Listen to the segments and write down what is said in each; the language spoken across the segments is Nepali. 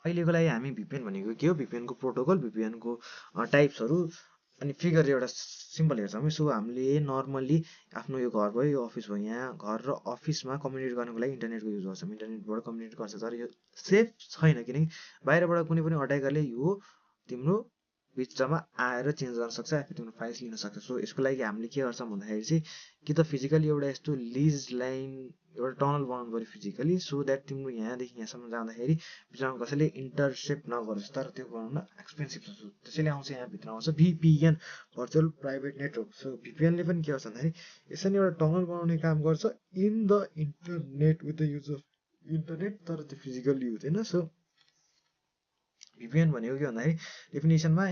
अहिलेको लागि हामी भिपिएन भनेको के हो, भिपिएन को प्रोटोकल, भिपिएन को टाइप्सहरू अनि फिगर एउटा सिम्पल हेर्छौँ है। सो हामीले नर्मल्ली आफ्नो यो घर भयो, यो अफिस भयो, यहाँ घर र अफिसमा कम्युनिकेट गर्नको लागि इन्टरनेटको युज गर्छौँ, इन्टरनेटबाट कम्युनिकेट गर्छ। तर यो सेफ छैन, किनकि बाहिरबाट कुनै पनि अट्याकरले यो तिम्रो बिचमा आएर चेन्ज गर्न सक्छ, या तिम्रो फाइल्स लिन सक्छ। सो यसको लागि हामीले के गर्छौँ भन्दाखेरि चाहिँ कि त फिजिकली एउटा यस्तो लिज लाइन एउटा टनल बनाउनु पऱ्यो फिजिकली, सो द्याट तिम्रो यहाँदेखि यहाँसम्म जाँदाखेरि बिचमा कसैले इन्टरसेप्ट नगरोस्। तर त्यो बनाउन एक्सपेन्सिभ छ। सो त्यसैले आउँछ यहाँभित्र आउँछ VPN, virtual private network. So भिपिएनले पनि के गर्छ भन्दाखेरि यसरी एउटा टनल बनाउने काम गर्छ in the internet with the use of internet, तर त्यो फिजिकली हुँदैन। सो भिपिएन भनेको के भन्दाखेरि डेफिनेसनमा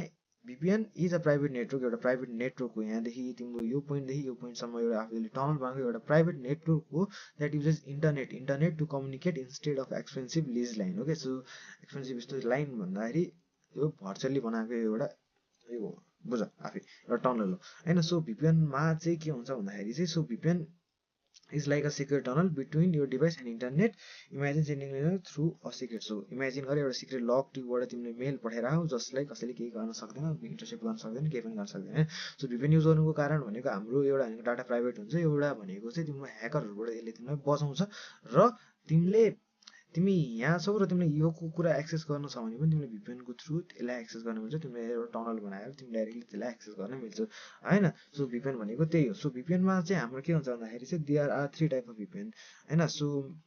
VPN is a private network, एउटा प्राइभेट नेटवर्क हो। यहाँदेखि तिम्रो यो पोइन्टदेखि यो पोइन्टसम्म एउटा आफूले टनल बनाएको एउटा प्राइभेट नेटवर्क हो that uses internet to communicate instead of expensive lease line. Okay, so expensive यस्तो लाइन भन्दाखेरि यो भर्चुअली बनाएको एउटा यो हो, बुझ आफै एउटा टनल हो होइन। सो भिपिएनमा चाहिँ के हुन्छ भन्दाखेरि चाहिँ so VPN is like a secure tunnel between your device and internet. Imagine sending it through a secret. So imagine गरे एउटा सिक्रेट लक ट्युबबाट तिमीले मेल पठाएर आऊ जसलाई कसैले केही गर्न सक्दैन, इन्टरसेप्ट गर्न सक्दैन, केही पनि गर्न सक्दैन। सो भिपिएन युज गर्नुको कारण भनेको हाम्रो एउटा भनेको डाटा प्राइभेट हुन्छ, एउटा भनेको चाहिँ तिम्रो ह्याकरहरूबाट यसले तिमीलाई बचाउँछ। र तिमी यहाँ छौ र तिमीले यो कुरा एक्सेस गर्न छ भने पनि तिमीले भिपिएनको थ्रु यसलाई एक्सेस गर्न मिल्छ। तिमीले एउटा टनल बनाएर तिमी डाइरेक्टली त्यसलाई एक्सेस गर्न मिल्छ होइन। सो भिपिएन भनेको त्यही हो। सो भिपिएनमा चाहिँ हाम्रो के हुन्छ भन्दाखेरि चाहिँ there are 3 type of VPN होइन। So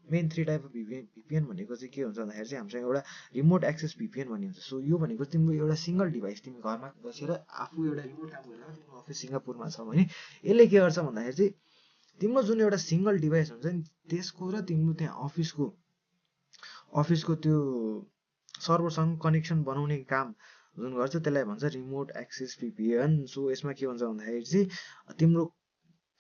main 3 type of VPN भनेको चाहिँ के हुन्छ भन्दाखेरि चाहिँ हामीसँग एउटा रिमोट एक्सेस भिपिएन भन्ने हुन्छ। सो यो भनेको तिम्रो एउटा सिङ्गल डिभाइस, तिमी घरमा बसेर आफू एउटा रिमोट काम गरेर तिम्रो अफिस सिङ्गापुरमा छ भने यसले के गर्छ भन्दाखेरि चाहिँ तिम्रो जुन एउटा सिङ्गल डिभाइस हुन्छ नि त्यसको र तिम्रो त्यहाँ अफिसको त्यो सर्भरसँग कनेक्सन बनाउने काम जुन गर्छ त्यसलाई भन्छ रिमोट एक्सेस भिपिएन। सो यसमा के हुन्छ भन्दाखेरि चाहिँ तिम्रो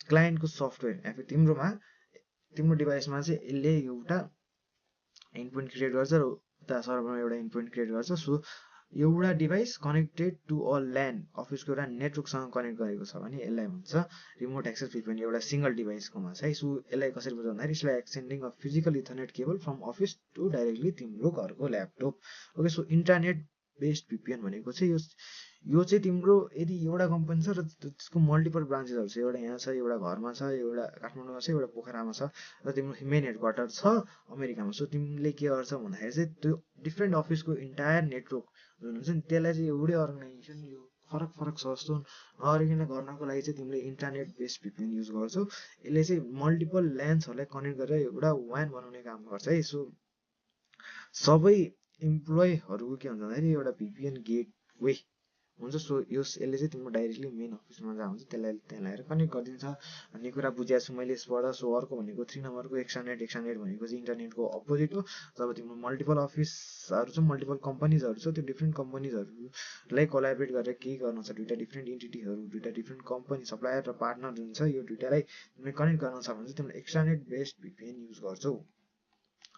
क्लाइन्टको सफ्टवेयर या फिर तिम्रो डिभाइसमा चाहिँ यसले एउटा इन्डपोइन्ट क्रिएट गर्छ र उता सर्भरमा एउटा इन्डपोइन्ट क्रिएट गर्छ। सो एउटा device connected to a LAN, अफिसको एउटा नेटवर्कसँग कनेक्ट गरेको छ भने यसलाई भन्छ रिमोट एक्सेस भिपिएन, एउटा सिङ्गल डिभाइसकोमा छ है। सो यसलाई कसरी बुझ्छ भन्दाखेरि यसलाई extending a physical ethernet cable from office to directly तिम्रो घरको laptop. Okay, so internet based VPN भनेको चाहिँ यो चाहिँ तिम्रो यदि एउटा कम्पनी छ र त्यसको मल्टिपल ब्रान्चेसहरू छ, एउटा यहाँ छ, एउटा घरमा छ, एउटा काठमाडौँमा छ, एउटा पोखरामा छ, र तिम्रो मेन हेडक्वार्टर छ अमेरिकामा। सो तिमीले के गर्छ भन्दाखेरि चाहिँ त्यो डिफ्रेन्ट अफिसको इन्टायर नेटवर्क जुन हुन्छ नि त्यसलाई चाहिँ एउटै अर्गनाइजेसन यो फरक छ जस्तो नगरिकन गर्नको लागि चाहिँ तिमीले इन्टरनेट बेस्ड भिपिएन युज गर्छौ। यसले चाहिँ मल्टिपल ल्यान्ड्सहरूलाई कनेक्ट गरेर एउटा वान बनाउने काम गर्छ है। सो सबै इम्प्लोइहरूको के हुन्छ भन्दाखेरि एउटा भिपिएन गेटवे हुन्छ। सो यसले चाहिँ तिम्रो डाइरेक्टली मेन अफिसमा जहाँ हुन्छ त्यसलाई त्यहाँ ल्याएर कनेक्ट गरिदिन्छ भन्ने कुरा बुझिया छु मैले यसबाट। सो अर्को भनेको 3 नम्बरको एक्स्ट्रानेट भनेको चाहिँ इन्टरनेटको अपोजिट हो। जब तिम्रो मल्टिपल अफिसहरू छ, मल्टिपल कम्पनीजहरू छ, त्यो डिफ्रेन्ट कम्पनीजहरूलाई कोलाबरेट गरेर केही गर्नु छ, दुईवटा डिफ्रेन्ट इन्टिटीहरू, दुईवटा डिफ्रेन्ट कम्पनी सप्लायर र पार्टनर जुन छ यो दुईवटालाई तिमीले कनेक्ट गर्न छ भने चाहिँ तिमीले एक्स्ट्रानेट बेस्ड भिपिएन युज गर्छौ।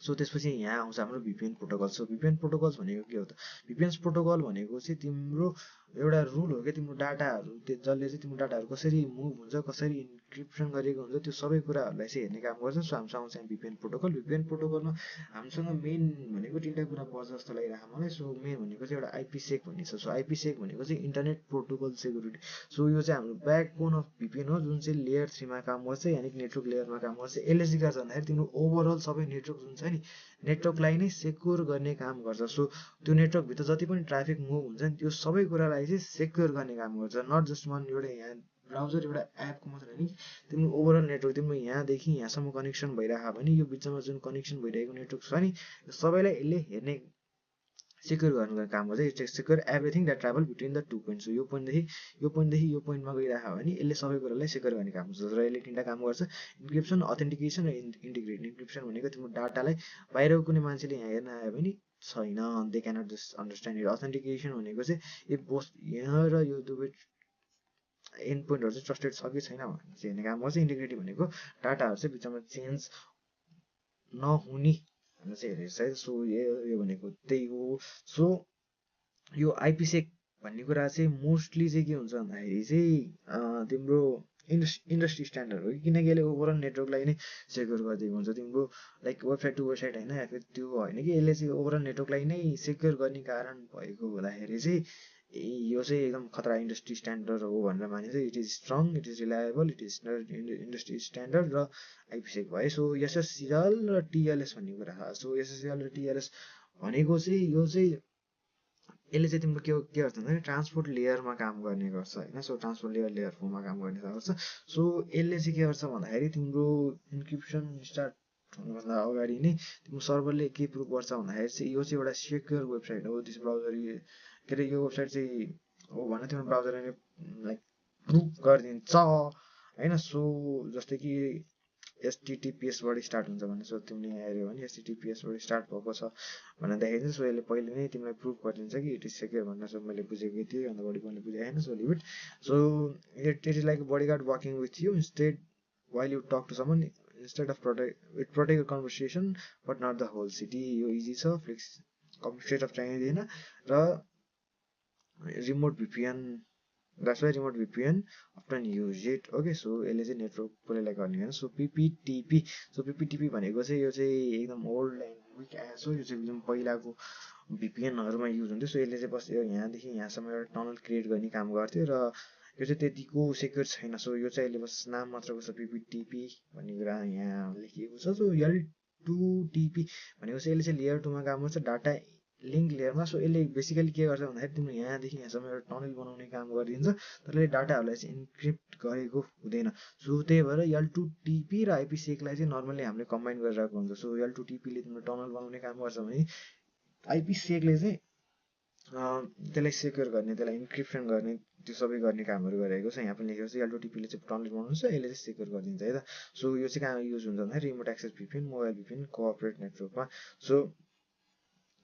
सो त्यसपछि यहाँ आउँछ हाम्रो VPN protocol. So VPN protocols भनेको के हो त? भिपिएन प्रोटोकल भनेको चाहिँ तिम्रो एउटा रुल हो क्या, तिम्रो डाटाहरू जसले चाहिँ तिम्रो डाटाहरू कसरी मुभ हुन्छ, कसरी इन्क्रिप्सन गरिएको हुन्छ, त्यो सबै कुराहरूलाई चाहिँ हेर्ने काम गर्छ। सो हामीसँग आउँछ भिपिएन प्रोटोकल। भिपिएन प्रोटोकलमा हामीसँग मेन भनेको 3टा कुरा पर्छ जस्तो लागिरहेको मलाई। सो मेन भनेको चाहिँ एउटा आइपीसेक भन्ने छ। सो आइपीसेक भनेको चाहिँ इन्टरनेट प्रोटोकल सेक्युरिटी। सो यो चाहिँ हाम्रो ब्याकबोन अफ भिपिएन हो जुन चाहिँ लेयर 3मा काम गर्छ, यानि नेटवर्क लेयरमा काम गर्छ। यसले चाहिँ गर्छ भन्दाखेरि तिम्रो ओभरअल सबै नेटवर्क जुन छ नि नेटवर्कलाई नै सेक्योर गर्ने काम गर्छ। सो त्यो नेटवर्कभित्र जति पनि ट्राफिक मुभ हुन्छ नि त्यो सबै कुरालाई चाहिँ सेक्योर गर्ने काम गर्छ। नट जस्ट वान एउटा यहाँ ब्राउजर एउटा एपको मात्र होइन, तिम्रो ओभरअल नेटवर्क तिम्रो यहाँदेखि यहाँसम्म कनेक्सन भइरहेको भने यो बिचमा जुन कनेक्सन भइरहेको नेटवर्क छ नि सबैलाई यसले हेर्ने सेक्योर गर्नुको काम गर्छ। It secure everything that travel between the 2 points. So यो पोइन्टदेखि यो पोइन्टमा गइरहेको भने यसले सबै कुरालाई सेक्योर गर्ने काम गर्छ। र यसले 3टा काम गर्छ, इन्क्रिप्सन, अथेन्टिकेसन र इन्टिग्रिटी। इन्क्रिप्सन भनेको तिम्रो डाटालाई बाहिरको कुनै मान्छेले यहाँ हेर्न आयो भने छैन, they cannot just understand it. Authentication भनेको चाहिँ यहाँ र यो दुवै एन्ड पोइन्टहरू चाहिँ ट्रस्टेड छ कि छैन भनेर चाहिँ हेर्ने काम गर्छ। इन्टिग्रिटी भनेको डाटाहरू चाहिँ बिचमा चेन्ज नहुने भनेर चाहिँ हेरेको है। सो यो भनेको त्यही हो। सो यो आइपीसेक भन्ने कुरा चाहिँ मोस्टली चाहिँ के हुन्छ भन्दाखेरि चाहिँ तिम्रो इन्डस्ट्री स्ट्यान्डर्ड हो कि, किनकि यसले ओभरअल नेटवर्कलाई नै सेक्योर गरिदिएको हुन्छ तिम्रो लाइक वेबसाइट टु वेबसाइट होइन, या फिर त्यो होइन कि यसले चाहिँ ओभरअल नेटवर्कलाई नै सेक्योर गर्ने कारण भएको हुँदाखेरि चाहिँ यो चाहिँ एकदम खतरा इन्डस्ट्री स्ट्यान्डर्ड हो भनेर मानिन्छ। It is strong, it is reliable, it is industry standard र आइपिसेक भयो। सो एसएससिएल र टिएलएस भन्ने कुरा। सो एसएससिएल र टिएलएस भनेको चाहिँ यो चाहिँ यसले चाहिँ तिम्रो के गर्छ भन्दाखेरि ट्रान्सपोर्ट लेयरमा काम गर्ने गर्छ होइन। सो ट्रान्सपोर्ट लेयर 4मा काम गर्ने गर्छ। सो यसले चाहिँ के गर्छ भन्दाखेरि तिम्रो इन्क्रिप्सन स्टार्ट हुनुभन्दा अगाडि नै तिम्रो सर्भरले के प्रुभ गर्छ भन्दाखेरि चाहिँ यो चाहिँ एउटा सेक्योर वेबसाइट हो, दिस ब्राउजर के अरे यो वेबसाइट चाहिँ हो भने तिम्रो ब्राउजरले लाइक प्रुभ गरिदिन्छ होइन। सो जस्तै कि एचटिटिपिएसबाट स्टार्ट हुन्छ भने, सो तिमीले यहाँ हेऱ्यो भने एचटिटिपिएसबाट स्टार्ट भएको छ भनेर देखाइदिन्छ। सो यसले पहिले नै तिमीलाई प्रुभ गरिदिन्छ कि इट इज सेक्योर भनेर। सो मैले बुझेको थिएँ, अन्त बढी मैले बुझेको होइन। So leave it. So it is like bodyguard walking with you instead while you talk to someone, instead of protect your conversation but not the whole city। यो इजी छ, फ्लिक्स कम्प्लिकेट अफ चाहिँदैन र remote VPN, that's why remote VPN often use it. Okay, so यसले चाहिँ नेटवर्क कसैलाई गर्ने होइन। सो पिपिटिपी, सो पिपिटिपी भनेको चाहिँ यो चाहिँ एकदम ओल्ड एन्ड विक एस हो। यो चाहिँ एकदम पहिलाको भिपिएनहरूमा युज हुन्थ्यो। सो यसले चाहिँ बस यहाँदेखि यहाँसम्म एउटा टनल क्रिएट गर्ने काम गर्थ्यो र यो चाहिँ त्यतिको सेक्योर छैन। सो यो चाहिँ अहिले बस नाम मात्रको छ, पिपिटिपी भन्ने कुरा यहाँ लेखिएको छ। सो L2TP भनेको चाहिँ यसले चाहिँ लेयर 2मा काम गर्छ, डाटा लिङ्क लेयरमा। सो यसले बेसिकली के गर्छ भन्दाखेरि तिम्रो यहाँदेखि यहाँसम्म एउटा टनल बनाउने काम गरिदिन्छ, तर यसले डाटाहरूलाई चाहिँ इन्क्रिप्ट गरेको हुँदैन। सो त्यही भएर L2TP र आइपिसेकलाई चाहिँ नर्मली हामीले कम्बाइन गरिरहेको हुन्छ। सो L2TPले तिम्रो टनल बनाउने काम गर्छ भने आइपिसेकले चाहिँ त्यसलाई सेक्योर गर्ने, त्यसलाई इन्क्रिप्सन गर्ने, त्यो सबै गर्ने कामहरू गरेको छ। यहाँ पनि लेखेको छ L2TPले चाहिँ टनल बनाउनु छ, यसले चाहिँ सेक्योर गरिदिन्छ है त। सो यो चाहिँ कहाँ युज हुन्छ भन्दाखेरि remote access VPN, mobile VPN, corporate नेटवर्कमा। सो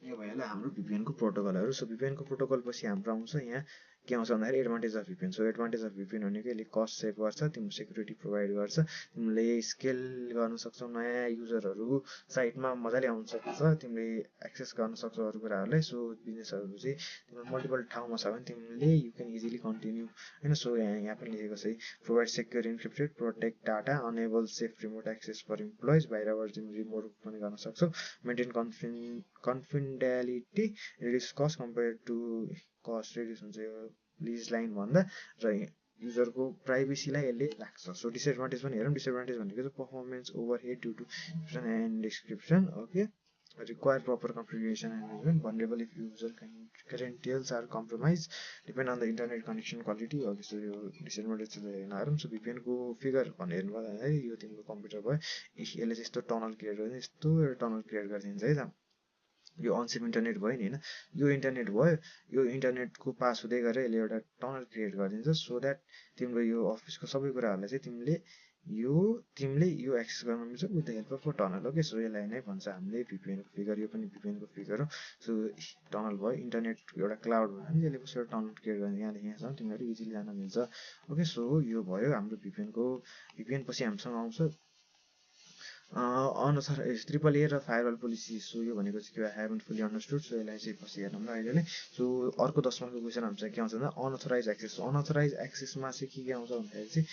यो भइहाल्यो हाम्रो भिपिएनको प्रोटोकलहरू। सो भिपिएनको प्रोटोकल पछि हाम्रो आउँछ यहाँ के आउँछ भन्दाखेरि advantage of VPN. So advantage of VPN भनेको यसले कस्ट सेभ गर्छ, तिम्रो सेक्युरिटी प्रोभाइड गर्छ, तिमीले स्केल गर्न सक्छौ, नयाँ युजरहरू साइटमा मजाले आउन सक्छ, तिमीले एक्सेस गर्न सक्छौ अरू कुराहरूलाई। सो बिजनेसहरू चाहिँ तिम्रो मल्टिपल ठाउँमा छ भने तिमीले यु क्यान इजिली कन्टिन्यू होइन। सो यहाँ पनि लेखेको छ provide secure encrypted protect data, enable safe remote access for employees, बाहिरबाट तिमी रिमोट पनि गर्न सक्छौ, maintain confidentiality, reduce cost compare to cost reduce हुन्छ यो लिज लाइन भन्दा, र युजरको प्राइभेसीलाई यसले राख्छ। सो डिसएडभान्टेज पनि हेरौँ। डिसएडभान्टेज भनेको चाहिँ performance overhead due to description and description. Okay, require proper configuration and management, vulnerable if user credentials are compromised, depend on the internet connection quality। Okay, so यो डिसएडभान्टेज चाहिँ हेरौँ। सो भिपिएनको फिगर भनेर हेर्नुपर्दा यो तिम्रो कम्प्युटर भयो, यसले चाहिँ यस्तो टनल क्रिएट गरिदिन्छ, यस्तो एउटा टनल क्रिएट गरिदिन्छ है त। यो अनसेफ इन्टरनेट भयो नि होइन, यो इन्टरनेट भयो, यो इन्टरनेटको पास हुँदै गएर यसले एउटा टनल क्रिएट गरिदिन्छ, सो द्याट तिम्रो यो अफिसको सबै कुराहरूलाई चाहिँ तिमीले यो एक्सेस गर्न मिल्छ with the help of a tunnel. Okay, so यसलाई नै भन्छ हामीले भिपिएनको फिगर। यो पनि भिपिएनको फिगर हो। सो टनल भयो, इन्टरनेट एउटा क्लाउड भयो भने यसले कसरी टनल क्रिएट गर्ने, यहाँदेखि यहाँसम्म तिमीहरू इजिली जान मिल्छ। ओके, सो यो भयो हाम्रो भिपिएनको। भिपिएन पछि हामीसँग आउँछ अनअथराइज ट्रिपल ए र फायरवल पोलिसी। सो यो भनेको चाहिँ के हेभन फुल्ली अन्डरस्टुड। सो यसलाई चाहिँ पछि हेर्नु ल अहिले नै। सो अर्को 10 मार्कको क्वेसन हामीसँग के आउँछ भन्दा अनअथराइज एक्सेस। अनअथराइज एक्सेसमा चाहिँ के आउँछ भन्दाखेरि चाहिँ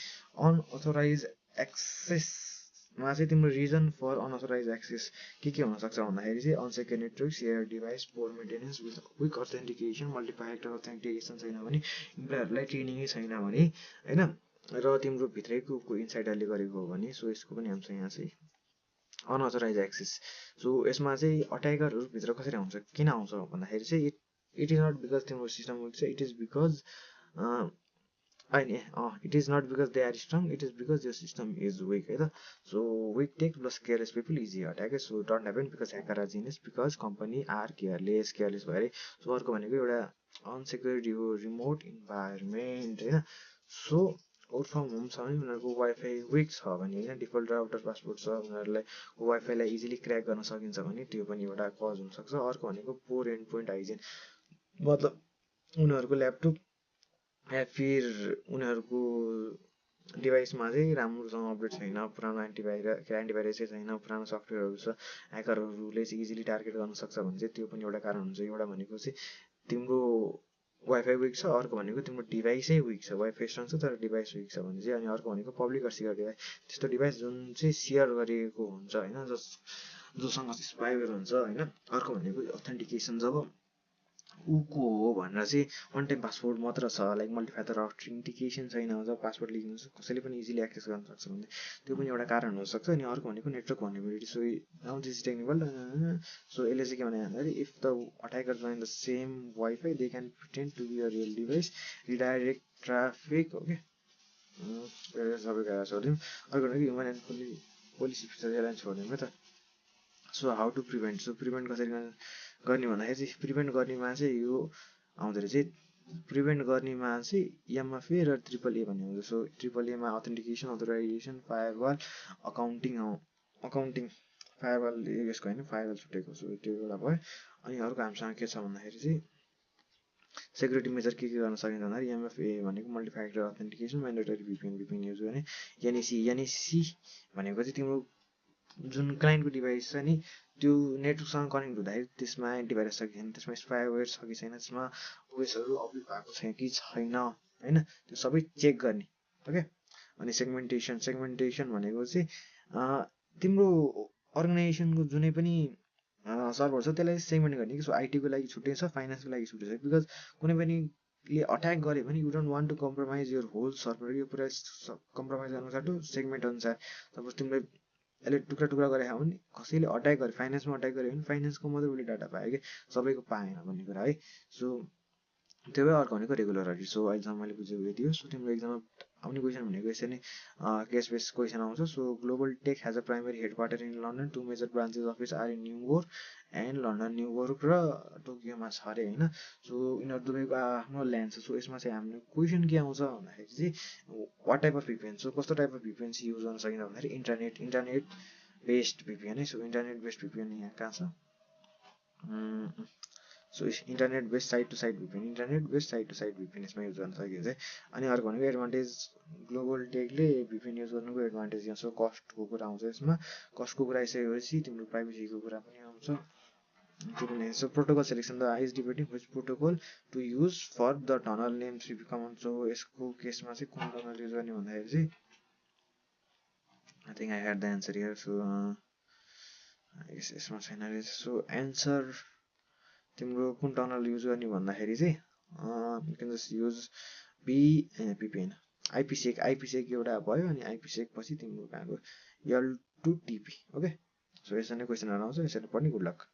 अनअथराइज एक्सेसमा चाहिँ तिम्रो रिजन फर अनअथराइज एक्सेस के हुनसक्छ भन्दाखेरि चाहिँ अनसेक्योर नेटवर्क, सेयर डिभाइस, पोर मेन्टेनेन्स, विक अथेन्टिकेसन, मल्टिफ्याक्टर अथेन्टिकेसन छैन भने, इम्प्लोयरहरूलाई ट्रेनिङै छैन भने होइन, र तिम्रो भित्रैको कोही इन्साइडरले गरेको हो भने। सो यसको पनि हामीसँग यहाँ चाहिँ अनअथराइज एक्सेस। सो यसमा चाहिँ अट्याकरहरू भित्र कसरी आउँछ, किन आउँछ भन्दाखेरि चाहिँ इट इज नट बिकज तिम्रो सिस्टम विक छ, it is because it is not because they are strong, it is because यो सिस्टम इज विक है त। So weak tech plus careless people easy attack. So don't happen because hacker are genius, because company are careless भएर। सो अर्को भनेको एउटा अनसेक्योर्ड यो रिमोट इन्भाइरोमेन्ट होइन। सो वर्क फ्रम होम छ भने उनीहरूको वाइफाई विक छ भने होइन, डिफल्ट राउटर पासवर्ड छ, उनीहरूलाई वाइफाईलाई इजिली क्र्याक गर्न सकिन्छ भने त्यो पनि एउटा कज हुनसक्छ। अर्को भनेको पोर एन्ड पोइन्ट हाइजिन, मतलब उनीहरूको ल्यापटप या फिर उनीहरूको डिभाइसमा चाहिँ राम्रोसँग अपडेट छैन, पुरानो एन्टिभाइरसै छैन, पुरानो सफ्टवेयरहरू छ, ह्याकरहरूले चाहिँ इजिली टार्गेट गर्न सक्छ भने चाहिँ त्यो पनि एउटा कारण हुन्छ। एउटा भनेको चाहिँ तिम्रो वाइफाई विक छ, अर्को भनेको तिम्रो डिभाइसै विक छ, वाइफाई स्ट्रङ छ तर डिभाइस विक छ भने चाहिँ, अनि अर्को भनेको पब्लिक र सेयर डिभाइस, त्यस्तो डिभाइस जुन चाहिँ सेयर गरिएको हुन्छ होइन, जोसँग स्पाइवेयर हुन्छ होइन। अर्को भनेको अथेन्टिकेसन, जब ऊको हो भनेर चाहिँ वान टाइम पासवर्ड मात्र छ, लाइक मल्टिफ्याक्टर अथेन्टिकेसन छैन, जब पासवर्ड लिनु कसैले पनि इजिली एक्सेस गर्न सक्छ भने त्यो पनि एउटा कारण हुनसक्छ। अनि अर्को भनेको network vulnerability. So now this is technical. So यसले चाहिँ के भने भन्दाखेरि if the attacker join the same wifi they can pretend to be a real device, redirect traffic. Okay, सबै कुरा छोडिदिउँ। अर्को भनेको ह्युमन एन्ड पोलिसी फिचर यसलाई छोडिदिउँ क्या त। So how to prevent, so prevent कसरी गर्ने भन्दाखेरि चाहिँ प्रिभेन्ट गर्नेमा चाहिँ यो आउँदो रहेछ, प्रिभेन्ट गर्नेमा चाहिँ एमएफए र ट्रिपल ए भन्ने हुन्छ। सो ट्रिपल एमा authentication, authorisation, firewall, accounting firewall यसको होइन, फायरवाल छुटेको। सो त्यो एउटा भयो। अनि अर्को हामीसँग के छ भन्दाखेरि चाहिँ सेक्युरिटी मेजर के गर्न सकिन्छ भन्दाखेरि एमएफए भनेको मल्टिफ्याक्टर अथेन्टिकेसन, म्यान्डेटरी भिपिएन युज गर्ने, एनएसी भनेको चाहिँ तिम्रो जुन क्लाइन्टको डिभाइस छ नि त्यो नेटवर्कसँग कनेक्ट हुँदाखेरि त्यसमा एन्टिभाइरस छ कि छैन, त्यसमा स्पाइवेयर छ कि छैन, त्यसमा ओएसहरू अपडेट भएको छ कि छैन होइन, त्यो सबै चेक गर्ने। ओके, अनि सेगमेन्टेसन भनेको चाहिँ तिम्रो अर्गनाइजेसनको जुनै पनि सर्भर छ त्यसलाई सेगमेन्ट गर्ने कि। सो आइटीको लागि छुट्टै छ, फाइनेन्सको लागि छुट्टै छ, बिकज कुनै पनि अट्याक गर्यो भने you don't want to compromise your whole server, यो पुरा कम्प्रोमाइज गर्नु साटो सेगमेन्ट अनुसार। सपोज तिमीले यसले टुक्रा टुक्रा गरेको भने कसैले अट्याक गर्यो, फाइनेन्समा अट्याक गर्यो भने फाइनेन्सको मात्रै उसले डाटा पायो कि सबैको पाएन भन्ने कुरा है। सो त्यो भए अर्को भनेको रेगुलरली। सो अहिलेसम्म मैले बुझेको यति हो। सो तिम्रो एक्जाममा आउने क्वेसन भनेको यसरी नै केस बेस क्वेसन आउँछ। So global tech has a primary headquarter in London, 2 major branches office are in New York and London, New York र टोकियोमा छ अरे होइन। सो यिनीहरू दुवैको आफ्नो ल्यान्ड छ। सो यसमा चाहिँ हाम्रो क्वेसन के आउँछ भन्दाखेरि चाहिँ what type of VPN, so कस्तो टाइप अफ भिपिएन चाहिँ युज गर्न सकिन्छ भन्दाखेरि इन्टरनेट बेस्ड भिपिएन है। सो इन्टरनेट बेस्ड भिपिएन यहाँ कहाँ छ, so internet based side to side VPN, internet based side to side VPN यसमा युज गर्न सकिन्छ है। अनि अर्को भनेको एडभान्टेज, ग्लोबल टेकले भिपिएन युज गर्नुको एडभान्टेज यहाँ। सो कस्टको कुरा आउँछ यसमा, कस्टको कुरा आइसकेपछि तिम्रो प्राइभेसीको कुरा पनि आउँछ, त्यो पनि। सो प्रोटोकल सेलेक्सन, द आइज debating which protocol to use for the tunnel names common. So यसको केसमा चाहिँ कुन टनल युज गर्ने भन्दाखेरि चाहिँ I think I had the answer here. So यसमा छैन रहेछ। सो एन्सर तिम्रो कुन टनल युज गर्ने भन्दाखेरि चाहिँ यु क्यान जस्ट युज पिपिएन, आइपिसेक एउटा भयो, अनि आइपिसेक पछि तिम्रो कहाँको L2TP। ओके, सो यसरी नै क्वेसनहरू आउँछ, यसरी पढ्ने। Good lock.